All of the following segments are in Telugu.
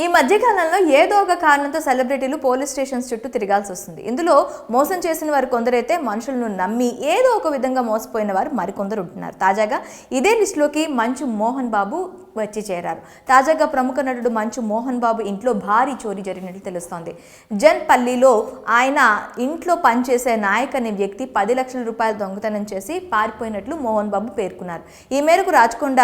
ఈ మధ్యకాలంలో ఏదో ఒక కారణంతో సెలబ్రిటీలు పోలీస్ స్టేషన్స్ చుట్టూ తిరగాల్సి వస్తుంది. ఇందులో మోసం చేసిన వారు కొందరైతే మనుషులను నమ్మి ఏదో ఒక విధంగా మోసపోయిన వారు మరికొందరు ఉంటున్నారు. తాజాగా ఇదే లిస్టులోకి మంచు మోహన్ బాబు వచ్చి చేరారు. తాజాగా ప్రముఖ నటుడు మంచు మోహన్ బాబు ఇంట్లో భారీ చోరీ జరిగినట్లు తెలుస్తోంది. జన్పల్లిలో ఆయన ఇంట్లో పనిచేసే నాయక్ అనే వ్యక్తి 10 లక్షల రూపాయలు దొంగతనం చేసి పారిపోయినట్లు మోహన్ బాబు పేర్కొన్నారు. ఈ మేరకు రాచకొండ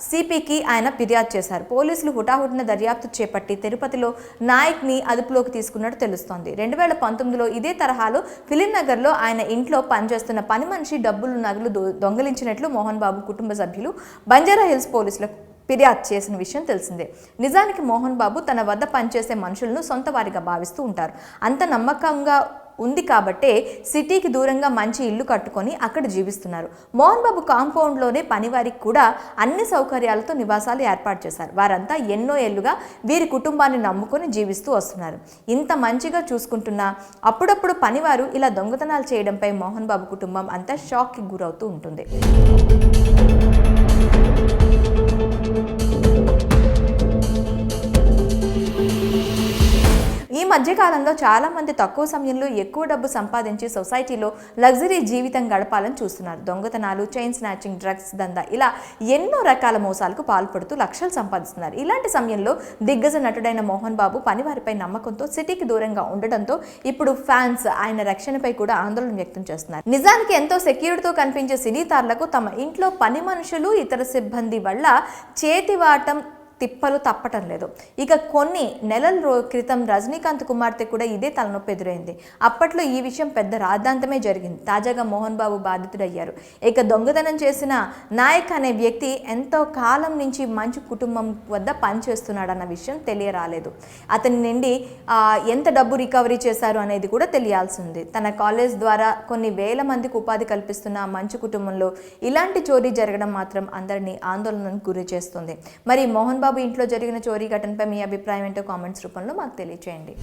సిపికి ఆయన ఫిర్యాదు చేశారు. పోలీసులు హుటాహుటిన దర్యాప్తు చేపట్టి తిరుపతిలో నాయక్ ని అదుపులోకి తీసుకున్నట్టు తెలుస్తోంది. 2019లో ఇదే తరహాలో ఫిలిం నగర్ లో ఆయన ఇంట్లో పనిచేస్తున్న పని మనిషి డబ్బులు నగలు దొంగిలించినట్లు మోహన్ బాబు కుటుంబ సభ్యులు బంజారా హిల్స్ పోలీసులకు ఫిర్యాదు చేసిన విషయం తెలిసిందే. నిజానికి మోహన్ బాబు తన వద్ద పనిచేసే మనుషులను సొంత వారిగా భావిస్తూ ఉంటారు. అంత నమ్మకంగా ఉంది కాబట్టే సిటీకి దూరంగా మంచి ఇల్లు కట్టుకొని అక్కడ జీవిస్తున్నారు. మోహన్ బాబు కాంపౌండ్లోనే పనివారికి కూడా అన్ని సౌకర్యాలతో నివాసాలు ఏర్పాటు చేశారు. వారంతా ఎన్నో ఏళ్లుగా వీరి కుటుంబాన్ని నమ్ముకొని జీవిస్తూ వస్తున్నారు. ఇంత మంచిగా చూసుకుంటున్నా అప్పుడప్పుడు పనివారు ఇలా దొంగతనాలు చేయడంపై మోహన్ బాబు కుటుంబం అంతా షాక్కి గురవుతూ ఉంటుంది. ఈ మధ్యకాలంలో చాలా మంది తక్కువ సమయంలో ఎక్కువ డబ్బు సంపాదించి సొసైటీలో లగ్జరీ జీవితం గడపాలని చూస్తున్నారు. దొంగతనాలు, చైన్ స్నాచింగ్, డ్రగ్స్ దందా ఇలా ఎన్నో రకాల మోసాలకు పాల్పడుతూ లక్షలు సంపాదిస్తున్నారు. ఇలాంటి సమయంలో దిగ్గజ నటుడైన మోహన్ బాబు పనివారిపై నమ్మకంతో సిటీకి దూరంగా ఉండడంతో ఇప్పుడు ఫ్యాన్స్ ఆయన రక్షణపై కూడా ఆందోళన వ్యక్తం చేస్తున్నారు. నిజానికి ఎంతో సెక్యూరిటీతో కనిపించే సినీ తారలకు తమ ఇంట్లో పని మనుషులు, ఇతర సిబ్బంది వల్ల చేతివాటం తిప్పలు తప్పటం లేదు. ఇక కొన్ని నెలల క్రితం రజనీకాంత్ కుమార్తె కూడా ఇదే తలనొప్పి ఎదురైంది. అప్పట్లో ఈ విషయం పెద్ద రాద్ధాంతమే జరిగింది. తాజాగా మోహన్ బాబు బాధితుడయ్యారు. ఇక దొంగతనం చేసిన నాయక్ అనే వ్యక్తి ఎంతో కాలం నుంచి మంచి కుటుంబం వద్ద పనిచేస్తున్నాడన్న విషయం తెలియరాలేదు. అతని నుండి ఎంత డబ్బు రికవరీ చేశారు అనేది కూడా తెలియాల్సి ఉంది. తన కాలేజ్ ద్వారా కొన్ని వేల మందికి ఉపాధి కల్పిస్తున్న మంచు కుటుంబంలో ఇలాంటి చోరీ జరగడం మాత్రం అందరినీ ఆందోళనకు గురి చేస్తుంది. మరి మోహన్ బాబు ఇంట్లో జరిగిన చోరీ ఘటనపై మీ అభిప్రాయం ఏంటో కామెంట్స్ రూపంలో మాకు తెలియజేయండి.